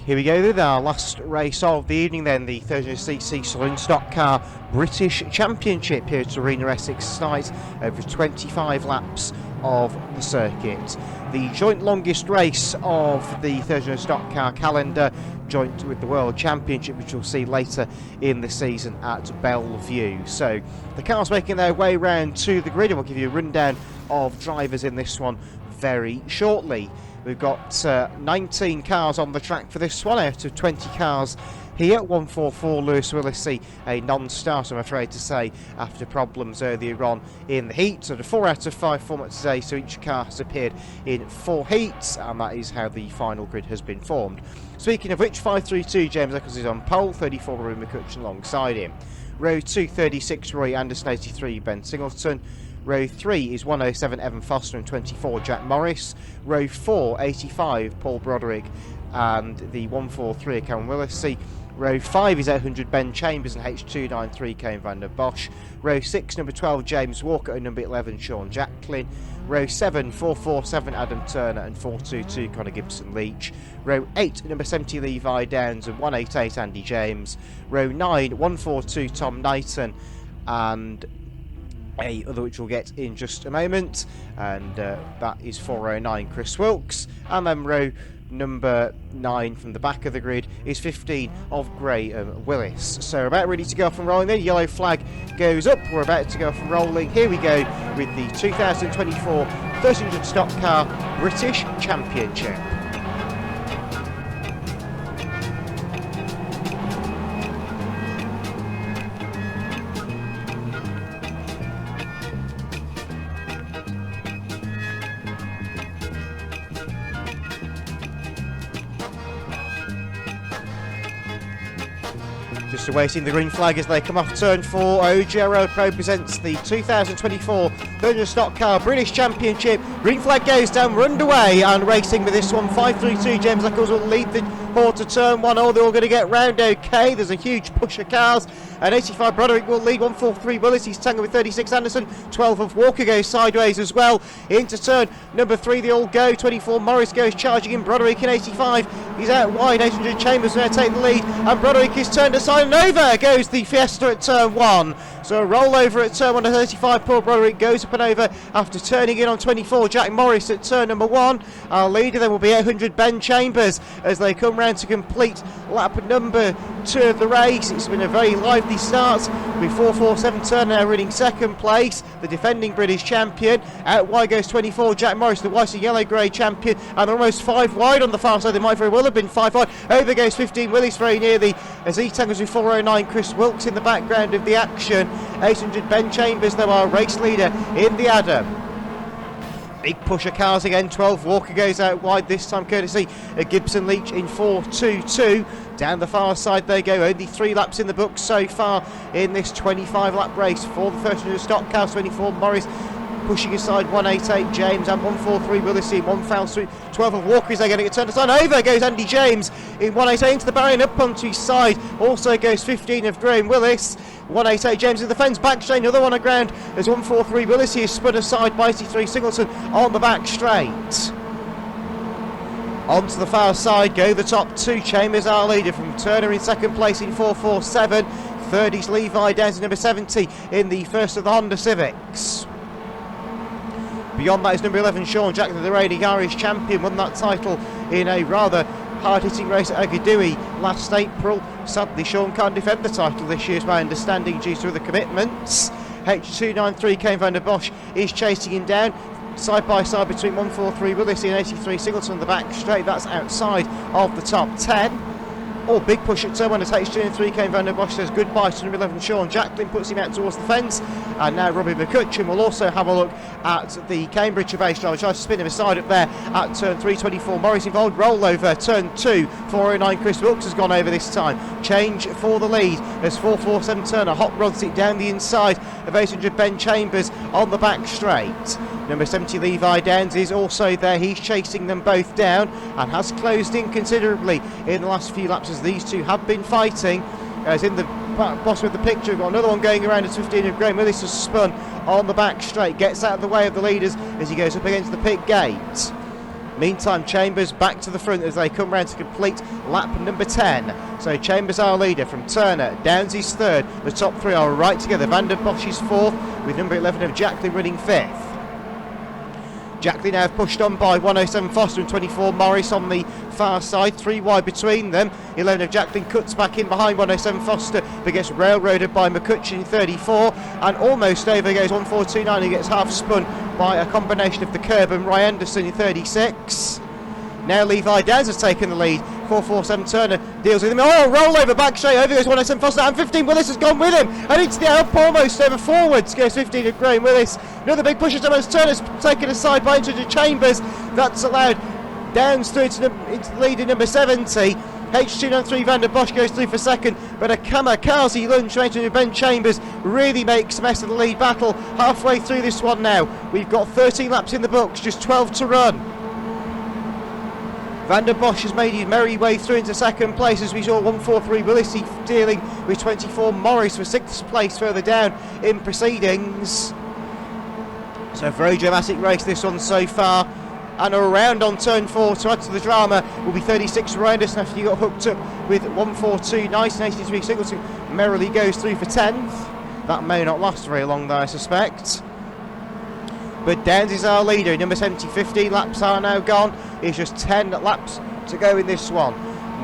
Here we go with our last race of the evening then, the 300cc Saloon Stock Car British Championship here at Arena Essex tonight, over 25 laps of the circuit. The joint longest race of the 300 Stock Car calendar, joint with the World Championship, which we'll see later in the season at Bellevue. So the cars making their way round to the grid, and we'll give you a rundown of drivers in this one very shortly. We've got 19 cars on the track for this one out of 20 cars here. 144 Lewis Willesee, a non-starter, I'm afraid to say, after problems earlier on in the heat. So the 4 out of 5 format today, so each car has appeared in 4 heats, and that is how the final grid has been formed. Speaking of which, 532 James Eccles is on pole, 34 Rory McCutcheon alongside him. Row 2, 36 Roy Anderson, 83 Ben Singleton. Row 3 is 107 Evan Foster and 24 Jack Morris. Row 4, 85 Paul Broderick and the 143 Karen Willesee. Row 5 is 800 Ben Chambers and H293 Kane van der Bosch. Row 6, number 12 James Walker and number 11 Sean Jacklin. Row 7, 447 Adam Turner and 422 Connor Gibson Leach. Row 8, number 70 Levi Downs and 188 Andy James. Row 9, 142 Tom Knighton and a other which we'll get in just a moment, and that is 409 Chris Wilkes. And then row number 9 from the back of the grid is 15 of Graham Willis. So we're about ready to go off and rolling. The yellow flag goes up, we're about to go off and rolling. Here we go with the 2024 300 Stock Car British Championship. Just awaiting the green flag as they come off turn 4. OGR Road Pro presents the 2024 300 Stock Car British Championship. Green flag goes down, we're underway and racing with this one. 532 James Eccles will lead the horde to turn 1. Oh, they're all going to get round okay. There's a huge push of cars. And 85 Broderick will lead. 143 Willis, he's tangled with 36 Anderson. 12 of Walker goes sideways as well. Into turn number 3 they all go. 24 Morris goes charging in. Broderick in 85. He's out wide. 800 Chambers going to take the lead. And Broderick is turned aside and over goes the Fiesta at turn 1. So a rollover at turn 1 to 35. Paul Broderick goes up and over after turning in on 24 Jack Morris at turn number 1. Our leader then will be 800 Ben Chambers as they come round to complete lap number 2 of the race. It's been a very lively start with 447 Turner now running second place, the defending British champion. Out wide goes 24 Jack Morris, the white and yellow grey champion, and they're almost 5 wide on the far side. They might very well have been 5 wide. Over goes 15 Willis very nearly as he tangles with 409 Chris Wilkes in the background of the action. 800 Ben Chambers though our race leader in the Adam. Big push of cars again. 12 Walker goes out wide this time courtesy of Gibson Leach in 422. Down the far side they go. Only 3 laps in the books so far in this 25 lap race for the 300 Stock Cars. 24 Morris pushing aside 188 James and 143 Willesee in one foul sweep. 12 of Walker is they're going to get turned aside. Over goes Andy James in 188 into the barrier and up onto his side. Also goes 15 of Graham Willis. 188 James in the fence, back straight, another one on ground as 143 Willesee is spun aside by 83 Singleton on the back straight. Onto the far side go the top 2. Chambers our leader from Turner in second place in 447. Third is Levi down to number 70 in the first of the Honda Civics. Beyond that is number 11 Sean Jacklin, the reigning Irish champion, won that title in a rather hard-hitting race at Agadoue last April. Sadly, Sean can't defend the title this year, is my understanding, due to other commitments. H293 Kane van der Bosch is chasing him down. Side by side between 143 Willesee and 83 Singleton on the back straight. That's outside of the top 10. Oh, big push at turn 1 as H293 Kane van der Bosch says goodbye to number 11 Sean Jacklin, puts him out towards the fence. And now Robbie McCutcheon will also have a look at the Cambridge base driver, tries to spin him aside up there at turn 3. 24 Morris involved, rollover turn 2. 409 Chris Wilkes has gone over this time. Change for the lead as 447 Turner hot rods it down the inside of 800 Ben Chambers on the back straight. Number 70 Levi Downs is also there. He's chasing them both down and has closed in considerably in the last few laps as these two have been fighting. As in the bottom of the picture, we've got another one going around at 15 of Graham Willis has spun on the back straight, gets out of the way of the leaders as he goes up against the pit gate. Meantime, Chambers back to the front as they come round to complete lap number 10. So Chambers our leader from Turner, Downs is third. The top three are right together. Van der Bosch is fourth, with number 11 of Jacklin running fifth. Jacklin now pushed on by 107 Foster and 24 Morris on the far side, 3 wide between them. 11 of Jacklin cuts back in behind 107 Foster, but gets railroaded by McCutcheon in 34, and almost over goes 1429, who gets half spun by a combination of the curb and Ray Anderson in 36. Now Levi Downs has taken the lead. 447 Turner deals with him. Oh, roll over, back straight over goes 107 Foster, and 15 Willis has gone with him, and into the up almost over forwards goes 15 of Graham Willis. Another big push as Turner's taken aside by into Chambers. That's allowed Downs through into the lead in number 70. H293 Van der Bosch goes through for second, but a kamikaze lunge straight into Ben Chambers really makes a mess of the lead battle. Halfway through this one now, we've got 13 laps in the books, just 12 to run. Van der Bosch has made his merry way through into second place as we saw 143 Willis dealing with 24 Morris for sixth place further down in proceedings. So a very dramatic race this one so far. And around on turn 4 to add to the drama will be 36 Riders after he got hooked up with 142 nice and 83 Singleton merrily goes through for 10th. That may not last very long though, I suspect. But Downs is our leader, number 70, 15 laps are now gone. It's just 10 laps to go in this one.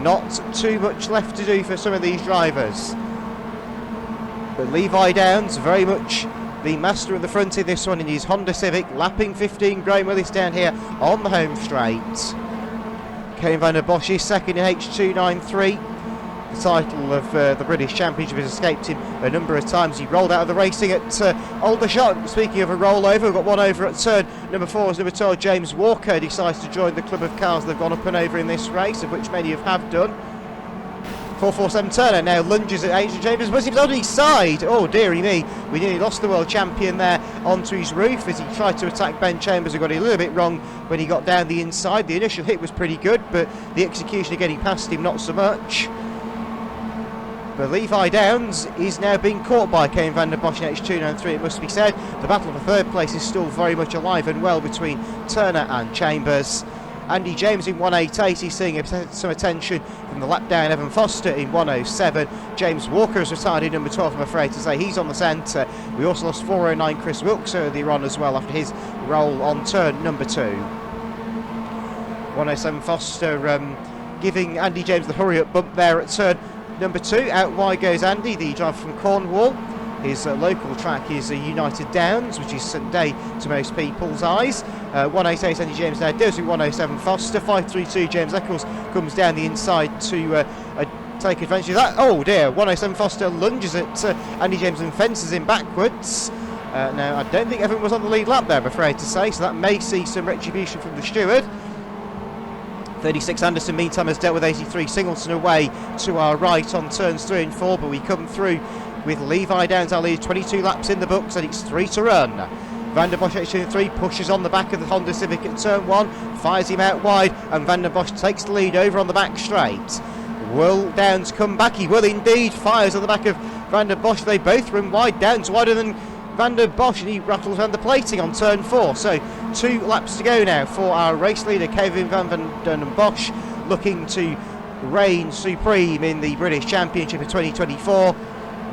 Not too much left to do for some of these drivers. But Levi Downs, very much the master of the front in this one in his Honda Civic, lapping 15, Graham Willis down here on the home straight. Kevin Van der Bosch is second in H293. The title of the British Championship has escaped him a number of times. He rolled out of the racing at Aldershot. Speaking of a rollover, we've got one over at turn number 4 as number 12 James Walker decides to join the club of cars that have gone up and over in this race, of which many have done. 447 Turner now lunges at Adrian Chambers, but he was on his side. Oh dearie me, we nearly lost the world champion there onto his roof as he tried to attack Ben Chambers, who got it a little bit wrong when he got down the inside. The initial hit was pretty good, but the execution of getting past him not so much. But Levi Downs is now being caught by Kane Van der Bosch in H293, it must be said. The battle for third place is still very much alive and well between Turner and Chambers. Andy James in 188, he's seeing some attention from the lap down Evan Foster in 107. James Walker has retired in number 12, I'm afraid to say. He's on the centre. We also lost 409 Chris Wilkes earlier on as well after his roll on turn number 2. 107 Foster giving Andy James the hurry-up bump there at turn number 2. Out wide goes Andy, the driver from Cornwall. His local track is United Downs, which is St Day to most people's eyes. 188 Andy James now does with 107 Foster. 532 James Eccles comes down the inside to take advantage of that. Oh dear, 107 Foster lunges at Andy James and fences him backwards. Now I don't think everyone was on the lead lap there, I'm afraid to say, so that may see some retribution from the steward. 36 Anderson meantime has dealt with 83 Singleton away to our right on turns 3 and 4, but we come through with Levi Downs our lead, 22 laps in the books and it's 3 to run. Van der Bosch H203 pushes on the back of the Honda Civic at turn 1, fires him out wide, and Van der Bosch takes the lead over on the back straight. Will Downs come back? He will indeed. Fires on the back of Van der Bosch. They both run wide. Downs wider than Van der Bosch, and he rattles around the plating on turn 4. So 2 laps to go now for our race leader Kevin Van der Bosch, looking to reign supreme in the British Championship of 2024.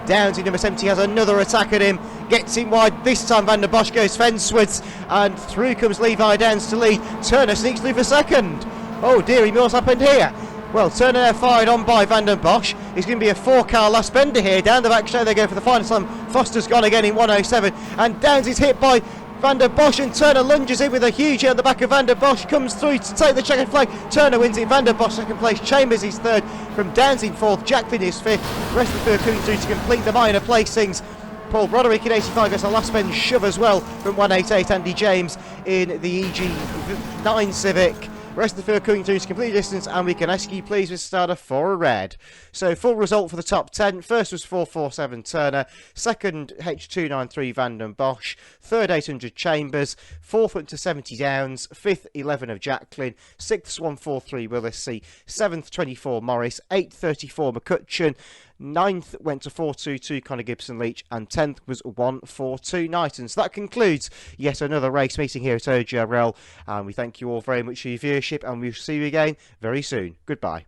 Downs in number 70 has another attack at him, gets him wide. This time Van der Bosch goes fencewards, and through comes Levi Downs to lead. Turner sneaks through for second. Oh dearie me, what's happened here? Well, Turner now fired on by Van der Bosch. It's going to be a 4-car last bender here. Down the back straight they go for the final time. Foster's gone again in 107, and Downs is hit by Van der Bosch, and Turner lunges in with a huge hit on the back of Van der Bosch, comes through to take the checkered flag. Turner wins it, Van der Bosch second place, Chambers is third, from Downs in fourth, Jacklin is fifth, the rest of the field coming through to complete the minor placings. Paul Broderick in 85 gets a last bend shove as well from 188, Andy James in the EG9 Civic. The rest of the field coming through to complete distance, and we can ask you please with starter for a red. So full result for the top 10. First was 447 Turner, second H293 Van der Bosch, third 800 Chambers, fourth went to 70 Downs, fifth 11 of Jacklin, sixth 143 Willis, seventh 24 Morris, 8th 34 McCutcheon, 9th went to 422 Connor Gibson Leach, and 10th was 142 Knighton. So that concludes yet another race meeting here at OGRL, and we thank you all very much for your viewership, and we'll see you again very soon. Goodbye.